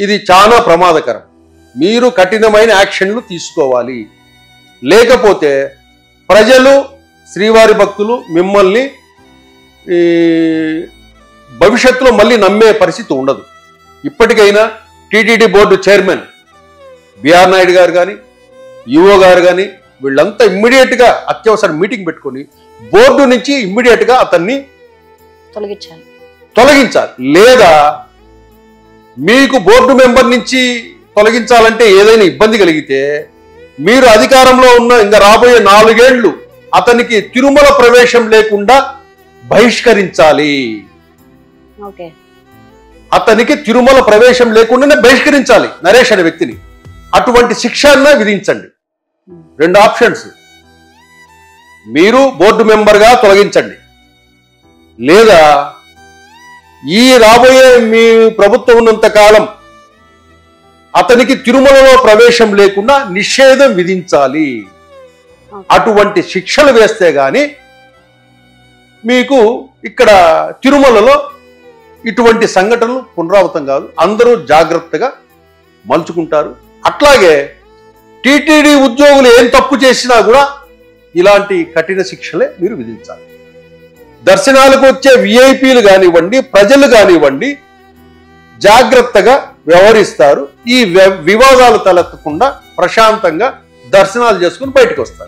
ఇది చాలా ప్రమాదకరం. మీరు కఠినమైన యాక్షన్లు తీసుకోవాలి. లేకపోతే ప్రజలు, శ్రీవారి భక్తులు మిమ్మల్ని భవిష్యత్తులో మళ్ళీ నమ్మే పరిస్థితి ఉండదు. ఇప్పటికైనా TTD board chairman B R Naidu గారు కానీ, ఈఓ గారు కానీ వీళ్ళంతా ఇమ్మీడియట్గా అత్యవసర మీటింగ్ పెట్టుకొని బోర్డు నుంచి ఇమ్మీడియట్గా అతన్ని తొలగించాలి. లేదా మీకు బోర్డు మెంబర్ నుంచి తొలగించాలంటే ఏదైనా ఇబ్బంది కలిగితే మీరు అధికారంలో ఉన్న ఇంకా రాబోయే 4 ఏళ్లు అతనికి తిరుమల ప్రవేశం లేకుండా బహిష్కరించాలి. అతనికి తిరుమల ప్రవేశం లేకుండానే బహిష్కరించాలి నరేష్ అనే వ్యక్తిని. అటువంటి శిక్షను విధించండి. 2 ఆప్షన్స్. మీరు బోర్డు మెంబర్గా తొలగించండి, లేదా ఈ రాబోయే మీ ప్రభుత్వం ఉన్నంత కాలం అతనికి తిరుమలలో ప్రవేశం లేకుండా నిషేధం విధించాలి. అటువంటి శిక్షలు వేస్తే గాని మీకు ఇక్కడ తిరుమలలో ఇటువంటి సంఘటనలు పునరావృతం కాదు. అందరూ జాగ్రత్తగా మలుచుకుంటారు. అట్లాగే టీటీడీ ఉద్యోగులు ఏం తప్పు చేసినా కూడా ఇలాంటి కఠిన శిక్షలే మీరు విధించాలి. దర్శనాలకు వచ్చే విఐపీలు కానివ్వండి, ప్రజలు కానివ్వండి జాగ్రత్తగా వ్యవహరిస్తారు. ఈ వివాదాలు తలెత్తకుండా ప్రశాంతంగా దర్శనాలు చేసుకుని బయటకు వస్తారు.